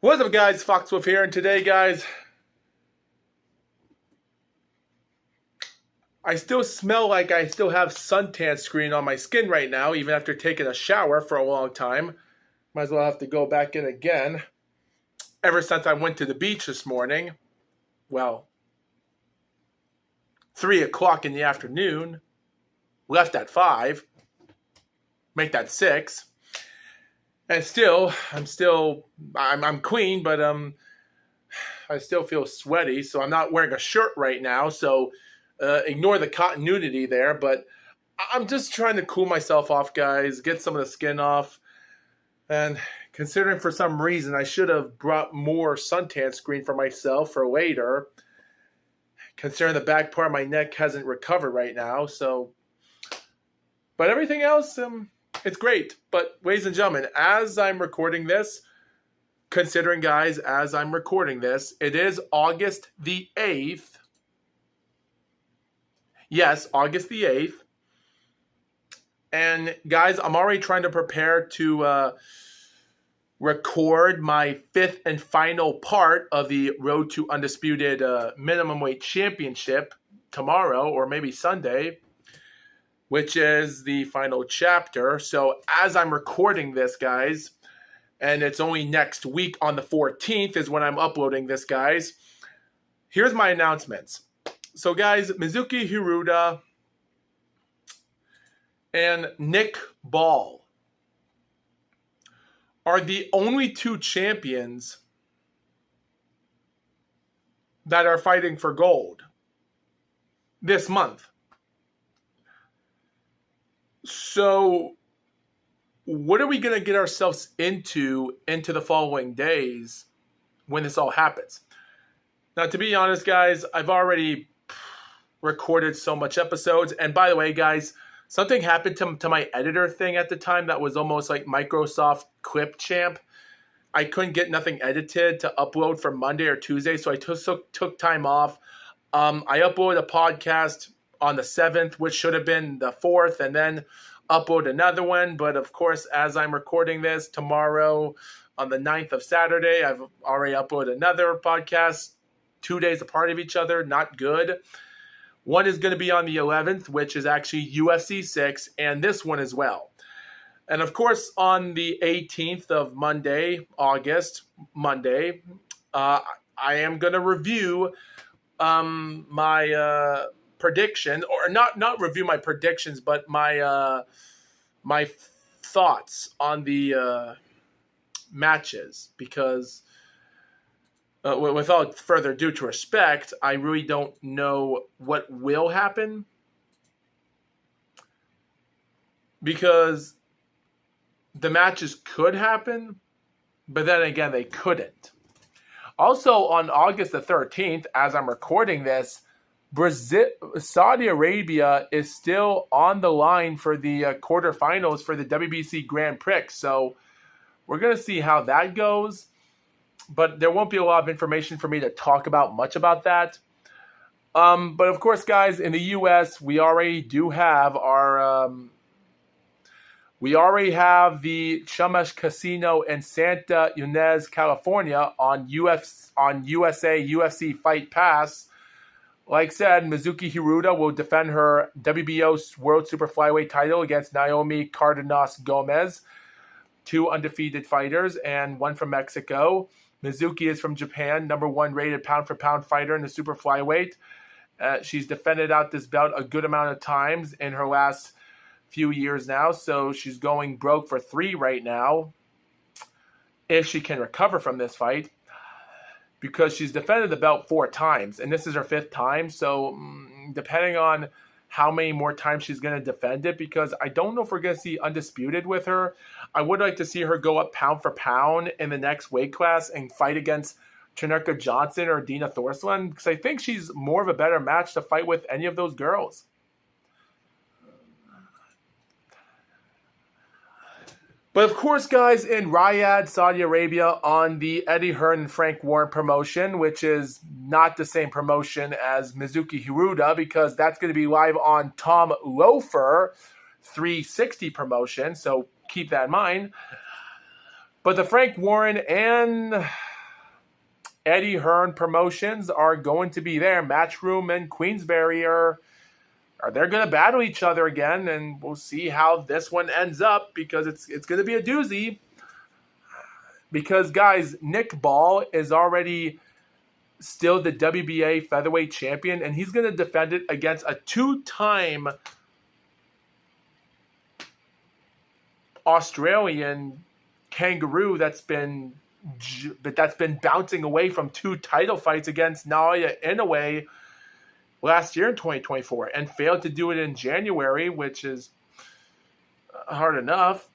What's up, guys? Foxwolf here, and today, guys, I still smell like I still have suntan screen on my skin right now, even after taking a shower for a long time. Might as well have to go back in again. Ever since I went to the beach this morning, well, 3 o'clock in the afternoon, left at 5, make that 6. And still, I'm clean, but I still feel sweaty, so I'm not wearing a shirt right now, so ignore the continuity there, but I'm just trying to cool myself off, guys, get some of the skin off, and considering for some reason I should have brought more suntan screen for myself for later, considering the back part of my neck hasn't recovered right now, so, but everything else, it's great. But ladies and gentlemen, as I'm recording this, considering, guys, as I'm recording this, it is August the 8th. Yes, August the 8th. And guys, I'm already trying to prepare to record my 5th and final part of the Road to Undisputed Minimum Weight Championship tomorrow, or maybe Sunday, which is the final chapter. So as I'm recording this, guys, and it's only next week on the 14th is when I'm uploading this, guys, here's my announcements. So, guys, Mizuki Hiruda and Nick Ball are the only two champions that are fighting for gold this month. So, what are we going to get ourselves into the following days when this all happens? Now, to be honest, guys, I've already recorded so much episodes. And by the way, guys, something happened to my editor thing at the time that was almost like Microsoft Clip Champ. I couldn't get nothing edited to upload for Monday or Tuesday, so I took time off. I uploaded a podcast on the 7th, which should have been the 4th, and then upload another one. But of course, as I'm recording this tomorrow on the 9th of Saturday, I've already uploaded another podcast 2 days apart of each other. Not good. One is going to be on the 11th, which is actually UFC 6, and this one as well. And of course, on the 18th of August, I am going to review my prediction, or not review my predictions, but my my thoughts on the matches, because without further due to respect, I really don't know what will happen, because the matches could happen, but then again, they couldn't. Also, on August the 13th, as I'm recording this, Saudi Arabia is still on the line for the quarterfinals for the WBC Grand Prix. So we're going to see how that goes. But there won't be a lot of information for me to talk about much about that. But of course, guys, in the U.S., we already do have our... we already have the Chumash Casino in Santa Ynez, California on USA UFC Fight Pass. Like said, Mizuki Hiruda will defend her WBO World Super Flyweight title against Naomi Cardenas Gomez, 2 undefeated fighters, and 1 from Mexico. Mizuki is from Japan, #1 rated pound-for-pound fighter in the Super Flyweight. She's defended out this belt a good amount of times in her last few years now, so she's going broke for 3 right now, if she can recover from this fight, because she's defended the belt 4 times, and this is her 5th time, so depending on how many more times she's going to defend it, because I don't know if we're going to see Undisputed with her. I would like to see her go up pound for pound in the next weight class and fight against Trinerka Johnson or Dina Thorslund, because I think she's more of a better match to fight with any of those girls. But of course, guys, in Riyadh, Saudi Arabia, on the Eddie Hearn and Frank Warren promotion, which is not the same promotion as Mizuki Hiruda, because that's going to be live on Tom Loeffler 360 promotion, so keep that in mind. But the Frank Warren and Eddie Hearn Promotions are going to be there. Matchroom and Queensberry are they're going to battle each other again, and we'll see how this one ends up because it's going to be a doozy. Because, guys, Nick Ball is already still the WBA featherweight champion, and he's going to defend it against a two-time Australian kangaroo that's been bouncing away from 2 title fights against Naoya Inoue last year in 2024 and failed to do it in January, which is hard enough.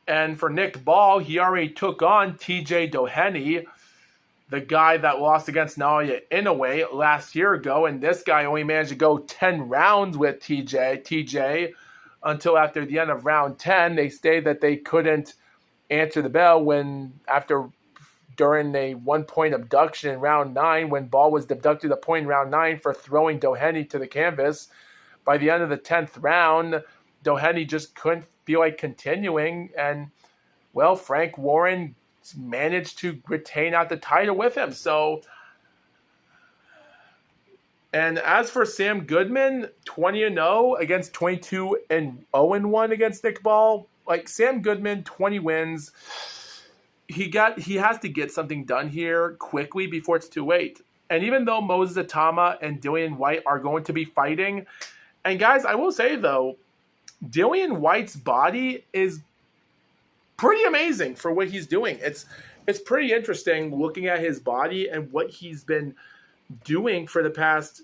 And for Nick Ball, he already took on TJ Doheny, the guy that lost against Naoya Inoue last year ago, and this guy only managed to go 10 rounds with TJ until after the end of round 10. They stated that they couldn't answer the bell during a 1-point abduction in round 9, when Ball was deducted a point in round 9 for throwing Doheny to the canvas. By the end of the 10th round, Doheny just couldn't feel like continuing, and, well, Frank Warren managed to retain out the title with him. So, and as for Sam Goodman, 20-0 against 22-0-1 against Nick Ball. Like, Sam Goodman, 20 wins. He has to get something done here quickly before it's too late. And even though Moses Atama and Dillian White are going to be fighting, and guys, I will say though, Dillian White's body is pretty amazing for what he's doing. It's pretty interesting looking at his body and what he's been doing for the past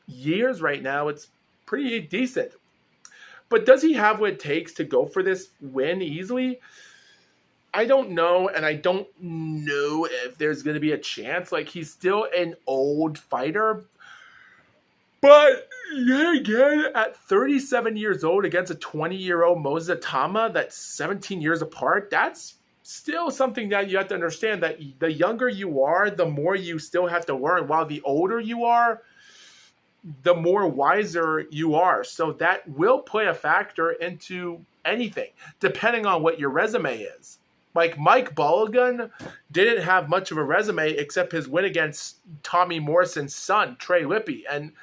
years right now. It's pretty decent. But does he have what it takes to go for this win easily? I don't know, and I don't know if there's going to be a chance. Like, he's still an old fighter. But, yet again, at 37 years old against a 20-year-old Moses Atama that's 17 years apart, that's still something that you have to understand, that the younger you are, the more you still have to learn. While the older you are, the more wiser you are. So that will play a factor into anything, depending on what your resume is. Like, Mike Balogun didn't have much of a resume except his win against Tommy Morrison's son, Trey Lippe. And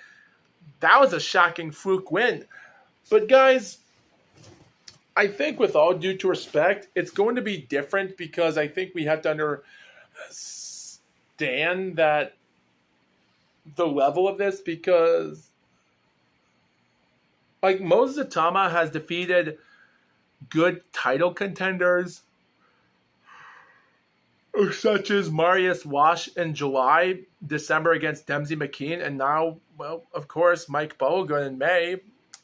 that was a shocking fluke win. But, guys, I think with all due to respect, it's going to be different because I think we have to understand that the level of this, because, like, Moses Atama has defeated good title contenders such as Marius Wash in December against Dempsey McKean, and now, well, of course, Mike Balogun in May.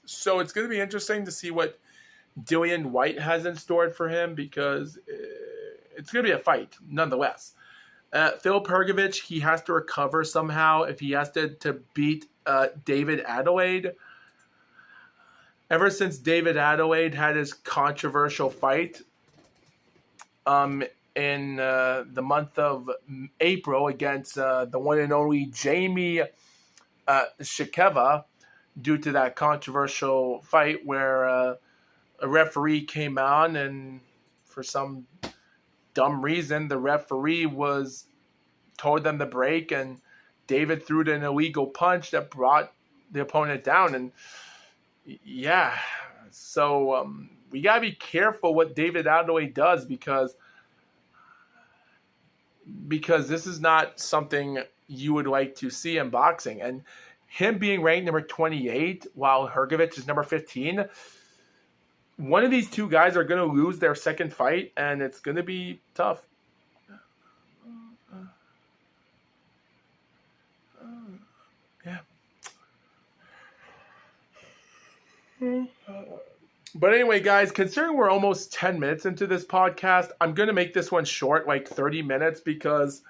So it's going to be interesting to see what Dillian White has in store for him, because it's going to be a fight nonetheless. Phil Pergovich, he has to recover somehow if he has to beat David Adelaide. Ever since David Adelaide had his controversial fight in the month of April against the one and only Jamie Shikeva, due to that controversial fight where a referee came on, and for some dumb reason, the referee told them to break, and David threw an illegal punch that brought the opponent down. And yeah, so we got to be careful what David Adelaide does, because this is not something you would like to see in boxing. And him being ranked number 28 while Hrgovic is number 15, one of these two guys are going to lose their second fight, and it's going to be tough. Yeah. But anyway, guys, considering we're almost 10 minutes into this podcast, I'm going to make this one short, like 30 minutes, because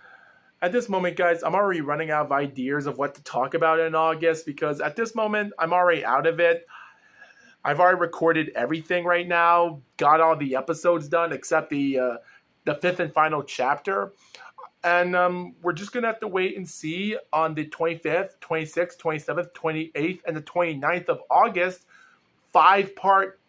at this moment, guys, I'm already running out of ideas of what to talk about in August, because at this moment, I'm already out of it. I've already recorded everything right now, got all the episodes done except the fifth and final chapter. And we're just going to have to wait and see on the 25th, 26th, 27th, 28th, and the 29th of August. 5-part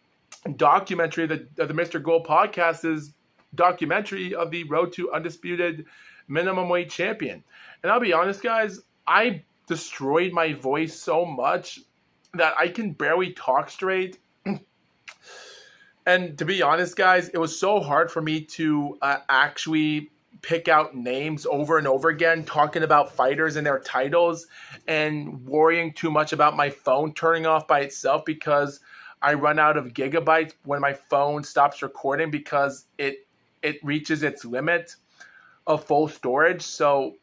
documentary of the Mr. Gold podcast is documentary of the Road to Undisputed Minimum Weight Champion. And I'll be honest, guys, I destroyed my voice so much that I can barely talk straight. And to be honest, guys, it was so hard for me to actually pick out names over and over again, talking about fighters and their titles and worrying too much about my phone turning off by itself because I run out of gigabytes when my phone stops recording because it reaches its limit of full storage. So,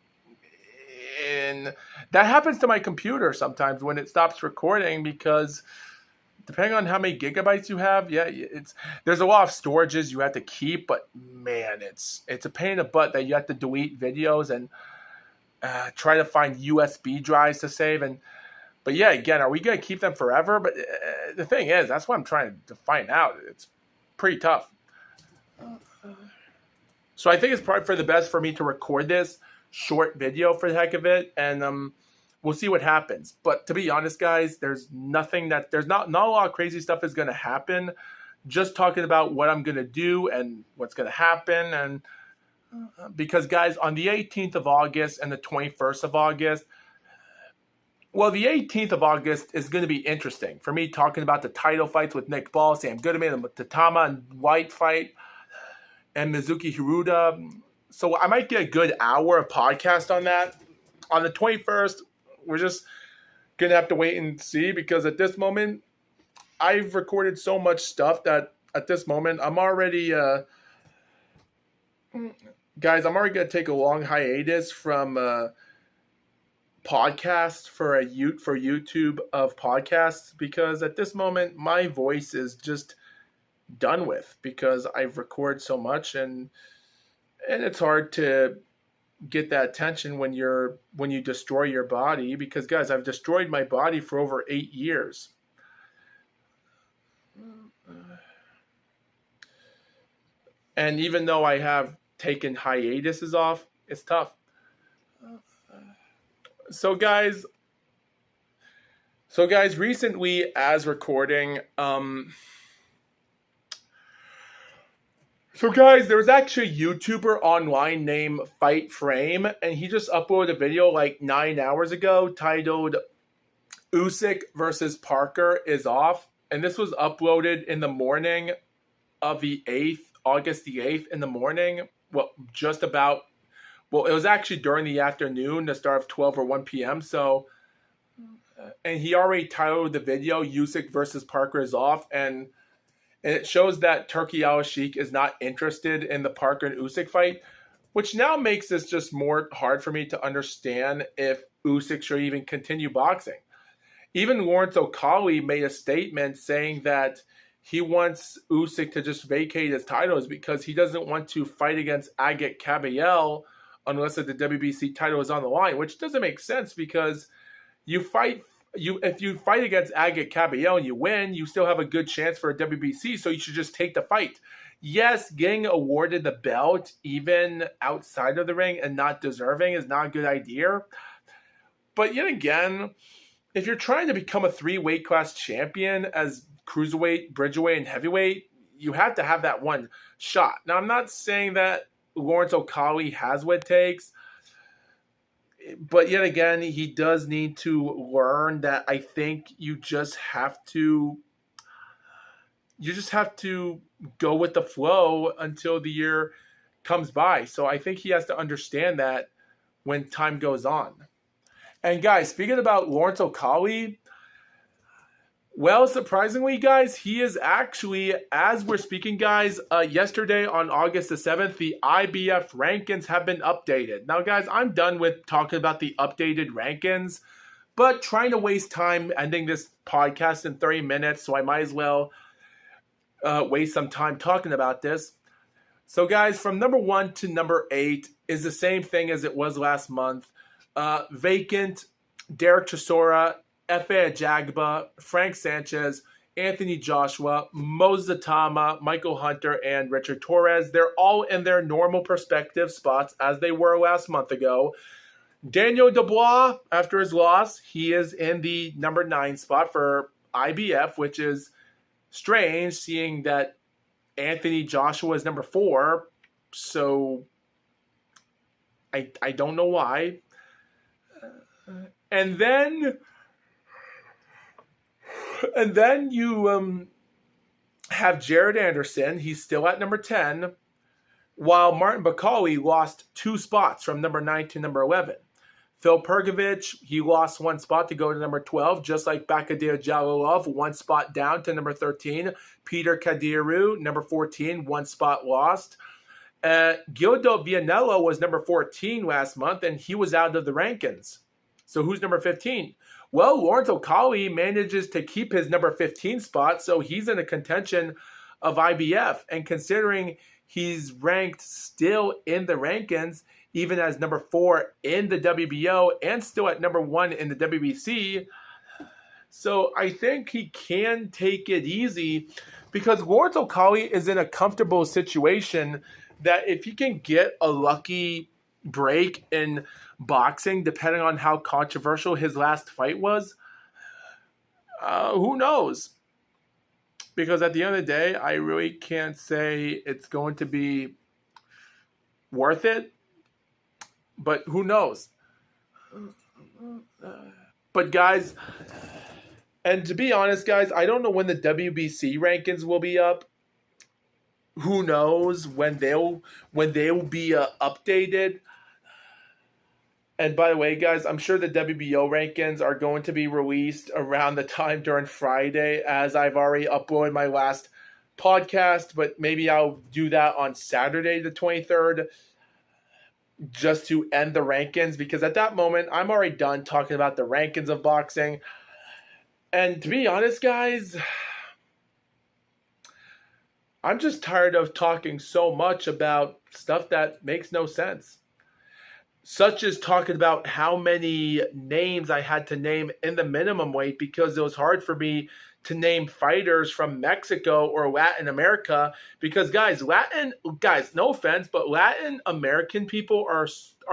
and that happens to my computer sometimes when it stops recording because depending on how many gigabytes you have, there's a lot of storages you have to keep, but man, it's a pain in the butt that you have to delete videos and try to find USB drives to save. But yeah, again, are we going to keep them forever? But the thing is, that's what I'm trying to find out. It's pretty tough. So I think it's probably for the best for me to record this short video for the heck of it, and we'll see what happens. But to be honest, guys, there's not a lot of crazy stuff is going to happen. Just talking about what I'm going to do and what's going to happen. And because, guys, on the 18th of August and the 21st of August, well, the 18th of August is going to be interesting for me talking about the title fights with Nick Ball, Sam Goodman, and the Tatama and White fight, and Mizuki Hiruda. So I might get a good hour of podcast on that. On the 21st, we're just going to have to wait and see because at this moment, I've recorded so much stuff that at this moment, I'm already, guys, I'm already going to take a long hiatus from podcasts for YouTube of podcasts because at this moment, my voice is just done with because I've recorded so much and it's hard to get that attention when you destroy your body because, guys, I've destroyed my body for over 8 years. And even though I have taken hiatuses off, it's tough. So guys, recently as recording, so guys, there was actually a YouTuber online named Fight Frame, and he just uploaded a video like 9 hours ago titled Usyk versus Parker is off. And this was uploaded in the morning of the 8th, August the 8th in the morning. Well, it was actually during the afternoon, the start of 12 or 1 p.m. So, and he already titled the video Usyk versus Parker is off. And it shows that Turki Al-Sheikh is not interested in the Parker and Usyk fight, which now makes this just more hard for me to understand if Usyk should even continue boxing. Even Lawrence O'Colly made a statement saying that he wants Usyk to just vacate his titles because he doesn't want to fight against Agit Kabayel unless the WBC title is on the line, which doesn't make sense because if you fight against Agit Kabayel and you win, you still have a good chance for a WBC, so you should just take the fight. Yes, getting awarded the belt even outside of the ring and not deserving is not a good idea. But yet again, if you're trying to become a 3-weight class champion as cruiserweight, bridgerweight, and heavyweight, you have to have that one shot. Now, I'm not saying that Lawrence O'Colly has what it takes, but yet again, he does need to learn that I think you just have to go with the flow until the year comes by. So I think he has to understand that when time goes on. And guys, speaking about Lawrence O'Colly, well, surprisingly, guys, he is actually, as we're speaking, guys, yesterday on August the 7th, the IBF rankings have been updated. Now, guys, I'm done with talking about the updated rankings, but trying to waste time ending this podcast in 30 minutes, so I might as well waste some time talking about this. So, guys, from number 1 to number 8 is the same thing as it was last month. Vacant, Derek Chisora, Efe Ajagba, Frank Sanchez, Anthony Joshua, Moses Atama, Michael Hunter, and Richard Torres. They're all in their normal prospective spots as they were last month ago. Daniel Dubois, after his loss, he is in the number 9 spot for IBF, which is strange seeing that Anthony Joshua is number 4. So I don't know why. And then you have Jared Anderson. He's still at number 10, while Martin Bakali lost 2 spots from number 9 to number 11. Phil Pergovich, he lost 1 spot to go to number 12, just like Bakadir Jalilov, 1 spot down to number 13. Peter Kadiru, number 14, 1 spot lost. Gildo Vianello was number 14 last month, and he was out of the rankings. So who's number 15? Well, Lawrence O'Cauley manages to keep his number 15 spot, so he's in a contention of IBF. And considering he's ranked still in the rankings, even as number 4 in the WBO and still at number 1 in the WBC, so I think he can take it easy because Lawrence O'Cauley is in a comfortable situation that if he can get a lucky break in boxing, depending on how controversial his last fight was, who knows? Because at the end of the day, I really can't say it's going to be worth it, but who knows? But guys, and to be honest, guys, I don't know when the WBC rankings will be up. Who knows when they'll be updated? And by the way, guys, I'm sure the WBO rankings are going to be released around the time during Friday, as I've already uploaded my last podcast, but maybe I'll do that on Saturday the 23rd just to end the rankings, because at that moment, I'm already done talking about the rankings of boxing. And to be honest, guys, I'm just tired of talking so much about stuff that makes no sense. Such as talking about how many names I had to name in the minimum weight because it was hard for me to name fighters from Mexico or Latin America. Because guys, no offense, but Latin American people are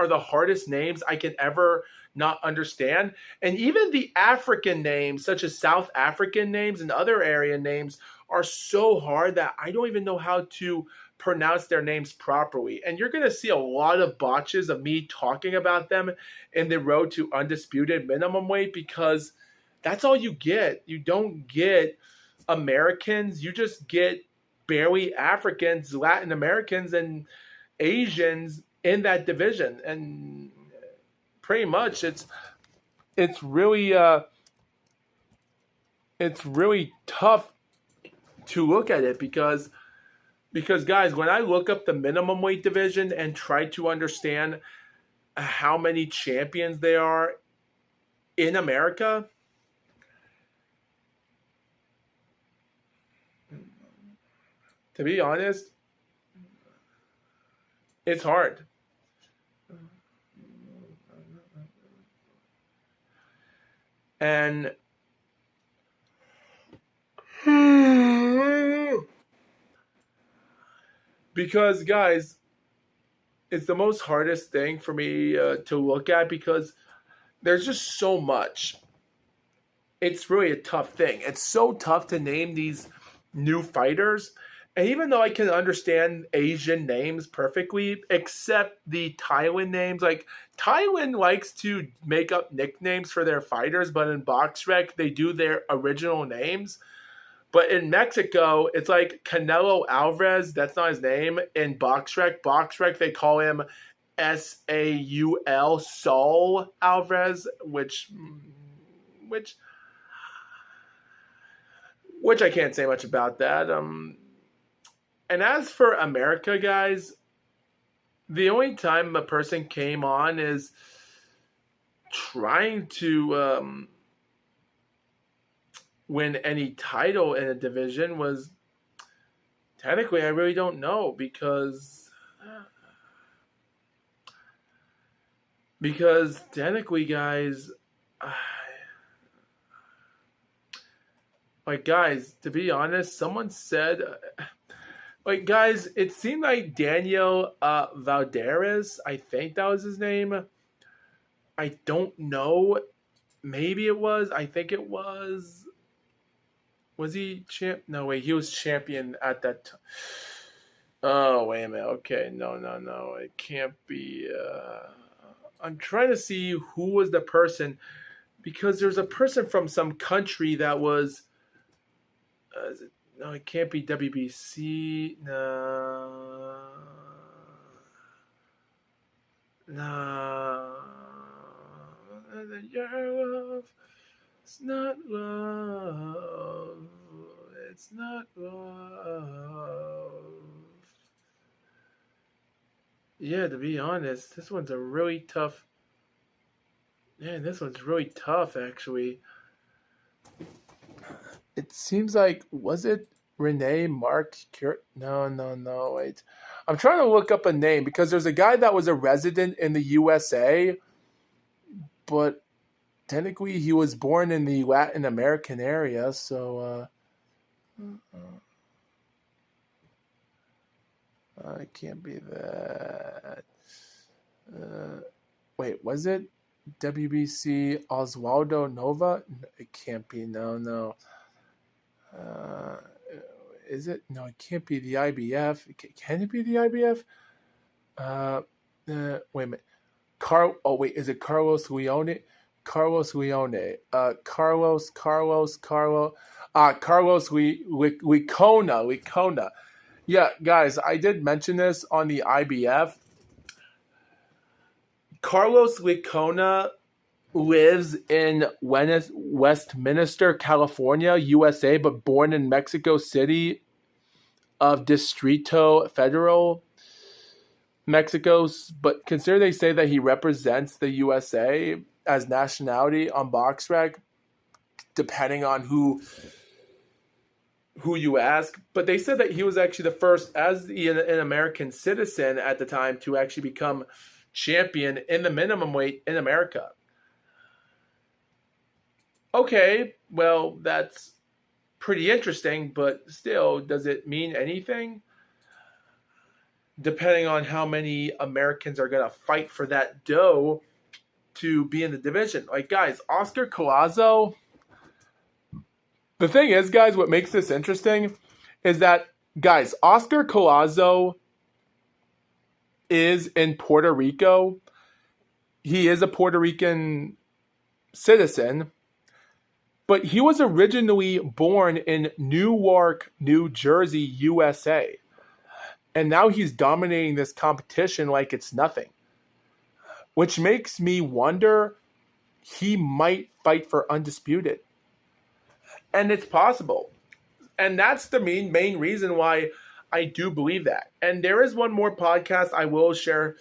the hardest names I can ever not understand. And even the African names, such as South African names and other area names, are so hard that I don't even know how to pronounce their names properly. And you're going to see a lot of botches of me talking about them in the road to undisputed minimum weight, because that's all you get. You don't get Americans. You just get barely Africans, Latin Americans, and Asians in that division. And pretty much it's really tough to look at it because guys, when I look up the minimum weight division and try to understand how many champions there are in America, to be honest, it's hard. And because, guys, it's the most hardest thing for me to look at because there's just so much. It's really a tough thing. It's so tough to name these new fighters. And even though I can understand Asian names perfectly, except the Thailand names, like Thailand likes to make up nicknames for their fighters, but in BoxRec, they do their original names. But in Mexico, it's like Canelo Alvarez. That's not his name. In BoxRec, they call him Saul, Saul Alvarez, which I can't say much about that. And as for America, guys, the only time a person came on is trying to win any title in a division was technically, I really don't know because technically, guys, like, guys, to be honest, someone said, like, guys, it seemed like Daniel Valderas, I think that was his name. I don't know. Maybe it was. I think it was. Was he champ? No, wait, he was champion at that time. Oh, wait a minute. Okay, no. It can't be. I'm trying to see who was the person because there's a person from some country that was. No, it can't be WBC. No. No. Your love. It's not love. It's not love. Yeah, to be honest, this one's a really tough. Man, this one's really tough, actually. It seems like was it Renee Mark? No. Wait, I'm trying to look up a name because there's a guy that was a resident in the USA, but technically he was born in the Latin American area. So it can't be that. Wait, was it WBC Oswaldo Nova? No, it can't be. No. Is it? No, it can't be the IBF. Can it be the IBF? Wait a minute. Is it Carlos Leone? Carlos Leone. Carlos. Carlos Licona. Yeah, guys, I did mention this on the IBF. Carlos Licona lives in Westminster, California, USA, but born in Mexico City of Distrito Federal, Mexico. But consider they say that he represents the USA as nationality on BoxRec, depending on who you ask. But they said that he was actually the first, as an American citizen at the time, to actually become champion in the minimum weight in America. Okay, well, that's pretty interesting, but still, does it mean anything? Depending on how many Americans are going to fight for that dough to be in the division. Like, guys, Oscar Collazo. The thing is, guys, what makes this interesting is that, guys, Oscar Collazo is in Puerto Rico. He is a Puerto Rican citizen. But he was originally born in Newark, New Jersey, USA. And now he's dominating this competition like it's nothing. Which makes me wonder he might fight for undisputed. And it's possible. And that's the main reason why I do believe that. And there is one more podcast I will share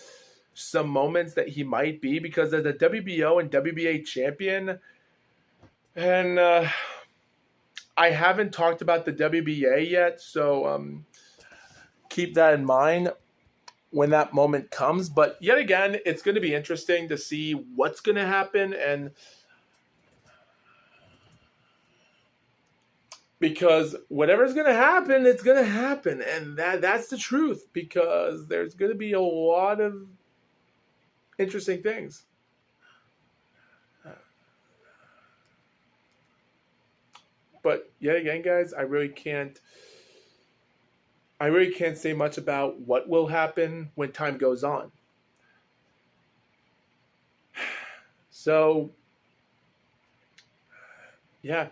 some moments that he might be, because as the WBO and WBA champion, and I haven't talked about the WBA yet, so keep that in mind when that moment comes. But yet again, it's going to be interesting to see what's going to happen, and because whatever's going to happen, it's going to happen, and that's the truth, because there's going to be a lot of interesting things. But yet again, guys, I really can't say much about what will happen when time goes on. So, yeah.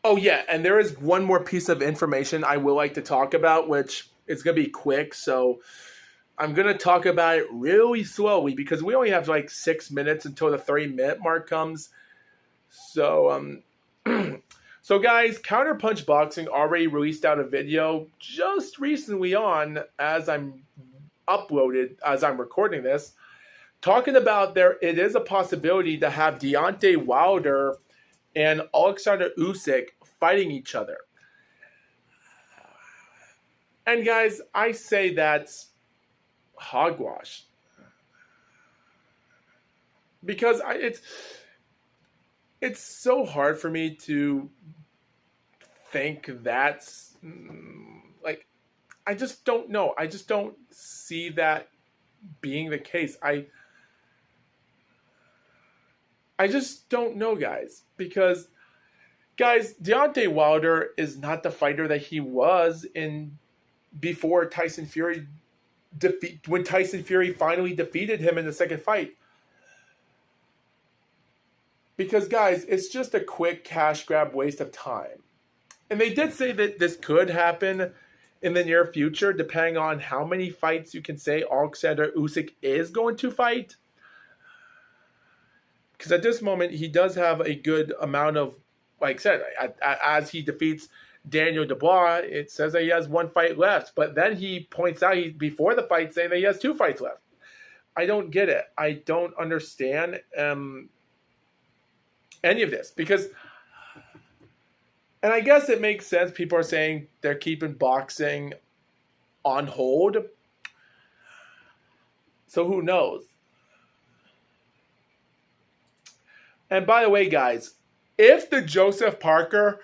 Oh, yeah, and there is one more piece of information I will like to talk about, which is going to be quick, so I'm going to talk about it really slowly, because we only have like 6 minutes until the 30-minute mark comes. So, so guys, Counterpunch Boxing already released out a video just recently on, as I'm recording this, talking about it is a possibility to have Deontay Wilder and Alexander Usyk fighting each other. And guys, I say that's hogwash, because it's so hard for me to think that's like, I just don't know. I just don't see that being the case. I just don't know, guys, because Guys, Deontay Wilder is not the fighter that he was in before Tyson Fury when Tyson Fury finally defeated him in the second fight. Because, guys, it's just a quick cash grab waste of time. And they did say that this could happen in the near future, depending on how many fights you can say Alexander Usyk is going to fight. Because at this moment, he does have a good amount of, like I said, as he defeats Daniel Dubois, it says that he has 1 fight left. But then he points out before the fight saying that he has 2 fights left. I don't get it. I don't understand any of this. Because, and I guess it makes sense. People are saying they're keeping boxing on hold. So who knows? And by the way, guys, if the Joseph Parker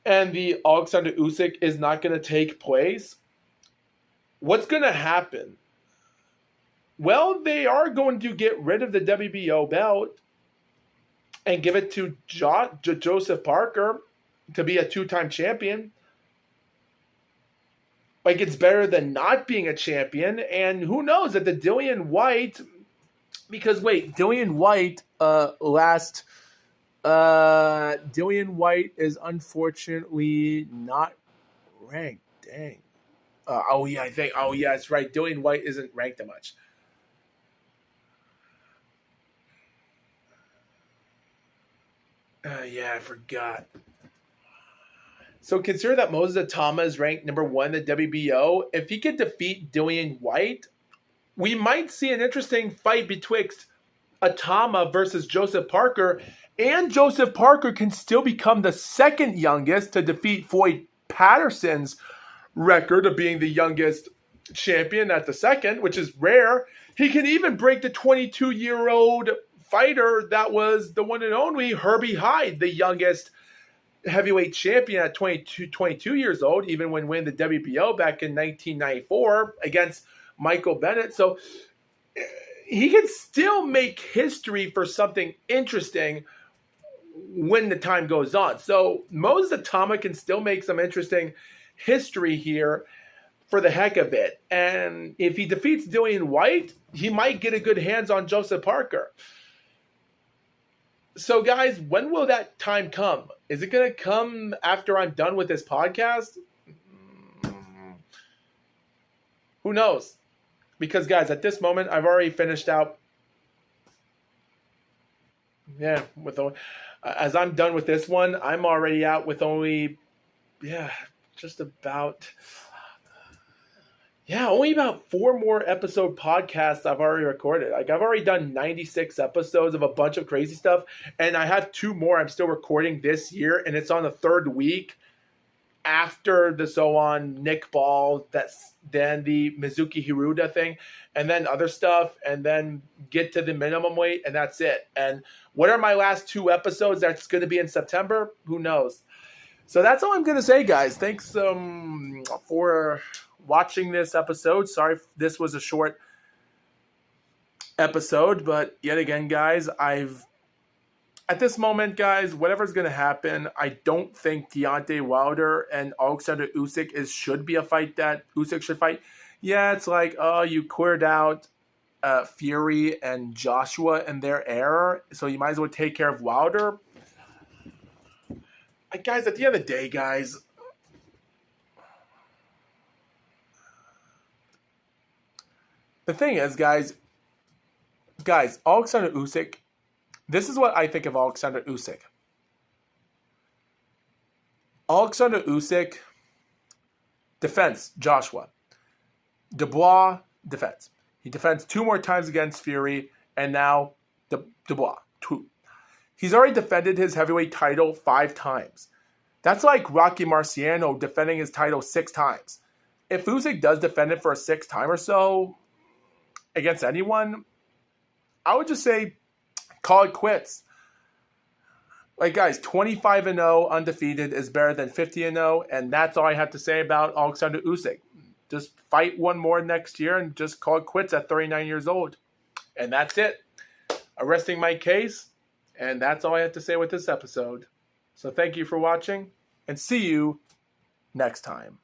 and the Alexander Usyk is not going to take place, what's going to happen? Well, they are going to get rid of the WBO belt and give it to Joseph Parker to be a 2-time champion. Like, it's better than not being a champion. And who knows, that the Dillian White... Because, wait, Dillian White Dillian White is unfortunately not ranked. Dang. That's right. Dillian White isn't ranked that much. I forgot. So consider that Moses Atama is ranked number 1 in the WBO. If he could defeat Dillian White, we might see an interesting fight betwixt Atama versus Joseph Parker, and Joseph Parker can still become the second youngest to defeat Floyd Patterson's record of being the youngest champion at the second, which is rare. He can even break the 22-year-old fighter that was the one and only Herbie Hyde, the youngest heavyweight champion at 22 years old, even when winning the WBO back in 1994 against Michael Bennett. So he can still make history for something interesting when the time goes on. So Moses Atama can still make some interesting history here for the heck of it. And if he defeats Dillian White, he might get a good hands on Joseph Parker. So guys, when will that time come? Is it going to come after I'm done with this podcast? Who knows? Because, guys, at this moment, I've already finished out. As I'm done with this one, I'm already out with only, just about, only about 4 more episode podcasts I've already recorded. Like, I've already done 96 episodes of a bunch of crazy stuff, and I have 2 more I'm still recording this year, and it's on the 3rd week after the So-On Nick Ball, then the Mizuki Hiruda thing, and then other stuff, and then get to the minimum weight, and that's it. And what are my last 2 episodes that's going to be in September? Who knows? So that's all I'm going to say, guys. Thanks for watching this episode. Sorry if this was a short episode, but yet again, guys, at this moment, guys, whatever's going to happen, I don't think Deontay Wilder and Alexander Usyk should be a fight that Usyk should fight. Yeah, it's like, you cleared out Fury and Joshua and their error, so you might as well take care of Wilder. Guys, at the end of the day, guys, the thing is, guys, Alexander Usyk, this is what I think of Alexander Usyk. Alexander Usyk, defense, Joshua. Dubois, defense. He defends 2 more times against Fury, and now Dubois, 2. He's already defended his heavyweight title 5 times. That's like Rocky Marciano defending his title 6 times. If Usyk does defend it for a 6th time or so against anyone, I would just say call it quits. Like, guys, 25-0 undefeated is better than 50-0, and that's all I have to say about Alexander Usyk. Just fight 1 more next year and just call it quits at 39 years old. And that's it. Arresting my case. And that's all I have to say with this episode. So thank you for watching, and see you next time.